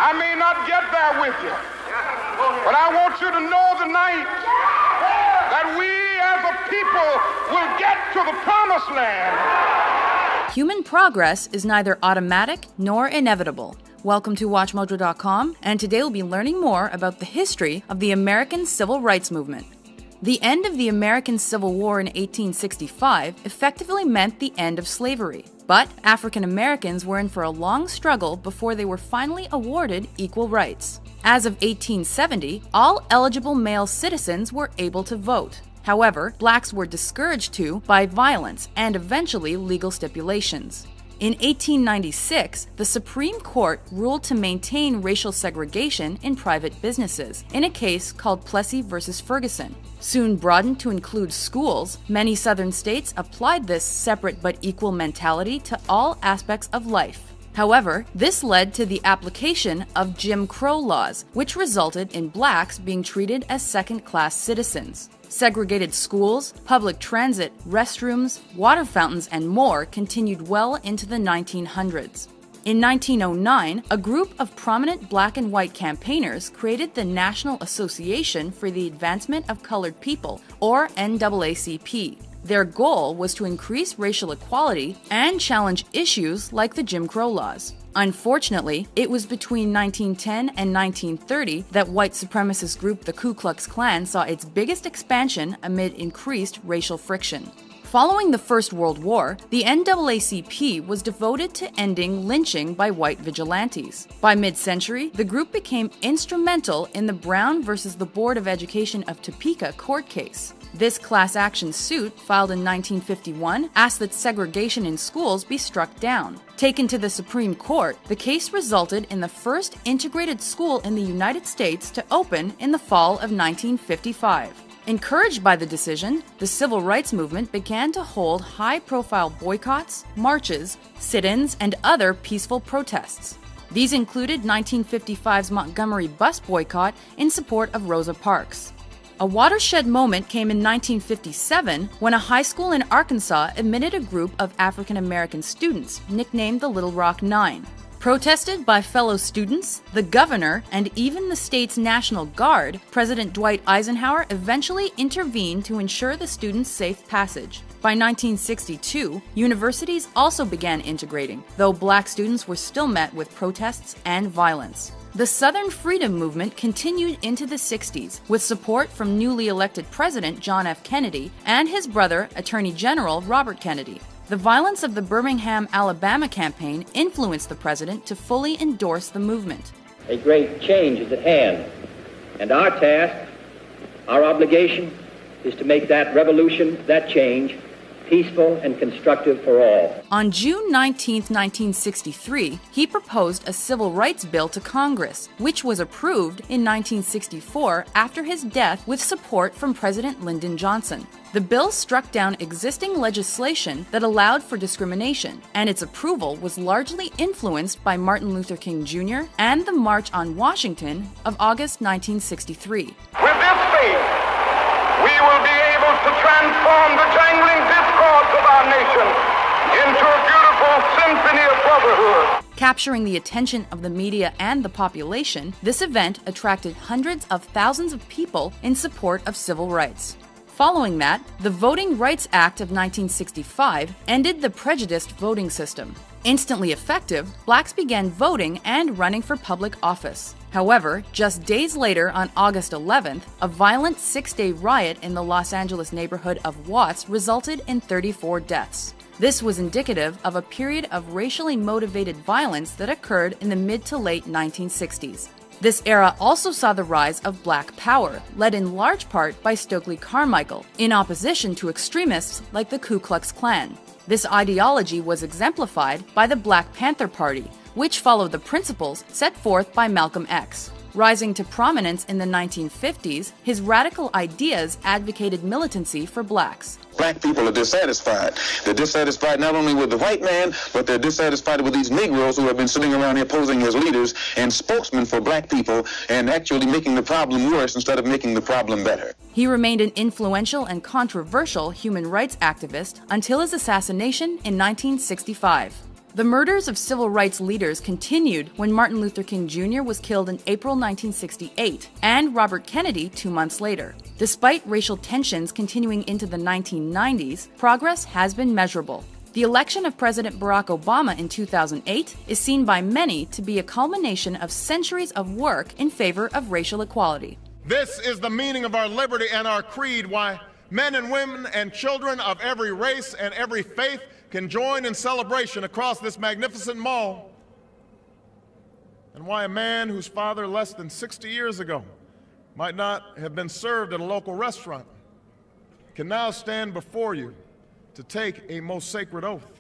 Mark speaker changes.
Speaker 1: I may not get there with you, but I want you to know tonight that we as a people will get to the promised land.
Speaker 2: Human progress is neither automatic nor inevitable. Welcome to WatchMojo.com, and today we'll be learning more about the history of the American Civil Rights Movement. The end of the American Civil War in 1865 effectively meant the end of slavery, but African Americans were in for a long struggle before they were finally awarded equal rights. As of 1870, all eligible male citizens were able to vote. However, blacks were discouraged by violence and eventually legal stipulations. In 1896, the Supreme Court ruled to maintain racial segregation in private businesses in a case called Plessy v. Ferguson. Soon broadened to include schools, many southern states applied this separate but equal mentality to all aspects of life. However, this led to the application of Jim Crow laws, which resulted in blacks being treated as second-class citizens. Segregated schools, public transit, restrooms, water fountains, and more continued well into the 1900s. In 1909, a group of prominent black and white campaigners created the National Association for the Advancement of Colored People, or NAACP. Their goal was to increase racial equality and challenge issues like the Jim Crow laws. Unfortunately, it was between 1910 and 1930 that white supremacist group the Ku Klux Klan saw its biggest expansion amid increased racial friction. Following the First World War, the NAACP was devoted to ending lynching by white vigilantes. By mid-century, the group became instrumental in the Brown versus the Board of Education of Topeka court case. This class action suit, filed in 1951, asked that segregation in schools be struck down. Taken to the Supreme Court, the case resulted in the first integrated school in the United States to open in the fall of 1955. Encouraged by the decision, the civil rights movement began to hold high-profile boycotts, marches, sit-ins, and other peaceful protests. These included 1955's Montgomery bus boycott in support of Rosa Parks. A watershed moment came in 1957 when a high school in Arkansas admitted a group of African American students nicknamed the Little Rock Nine. Protested by fellow students, the governor, and even the state's National Guard, President Dwight Eisenhower eventually intervened to ensure the students' safe passage. By 1962, universities also began integrating, though black students were still met with protests and violence. The Southern Freedom Movement continued into the 60s, with support from newly elected President John F. Kennedy and his brother, Attorney General Robert Kennedy. The violence of the Birmingham, Alabama campaign influenced the president to fully endorse the movement.
Speaker 3: A great change is at hand, and our task, our obligation, is to make that revolution, that change, peaceful and constructive for all.
Speaker 2: On June 19, 1963, he proposed a civil rights bill to Congress, which was approved in 1964 after his death with support from President Lyndon Johnson. The bill struck down existing legislation that allowed for discrimination, and its approval was largely influenced by Martin Luther King Jr. and the March on Washington of August 1963.
Speaker 1: With this faith, we will be able to transform the jangling discords of our nation into a beautiful symphony of brotherhood.
Speaker 2: Capturing the attention of the media and the population, this event attracted hundreds of thousands of people in support of civil rights. Following that, the Voting Rights Act of 1965 ended the prejudiced voting system. Instantly effective, blacks began voting and running for public office. However, just days later, on August 11th, a violent six-day riot in the Los Angeles neighborhood of Watts resulted in 34 deaths. This was indicative of a period of racially motivated violence that occurred in the mid to late 1960s. This era also saw the rise of Black Power, led in large part by Stokely Carmichael, in opposition to extremists like the Ku Klux Klan. This ideology was exemplified by the Black Panther Party, which followed the principles set forth by Malcolm X. Rising to prominence in the 1950s, his radical ideas advocated militancy for blacks.
Speaker 4: Black people are dissatisfied. They're dissatisfied not only with the white man, but they're dissatisfied with these Negroes who have been sitting around here posing as leaders and spokesmen for black people and actually making the problem worse instead of making the problem better.
Speaker 2: He remained an influential and controversial human rights activist until his assassination in 1965. The murders of civil rights leaders continued when Martin Luther King Jr. was killed in April 1968 and Robert Kennedy 2 months later. Despite racial tensions continuing into the 1990s, progress has been measurable. The election of President Barack Obama in 2008 is seen by many to be a culmination of centuries of work in favor of racial equality.
Speaker 5: This is the meaning of our liberty and our creed, why men and women and children of every race and every faith can join in celebration across this magnificent mall, and why a man whose father less than 60 years ago might not have been served at a local restaurant can now stand before you to take a most sacred oath.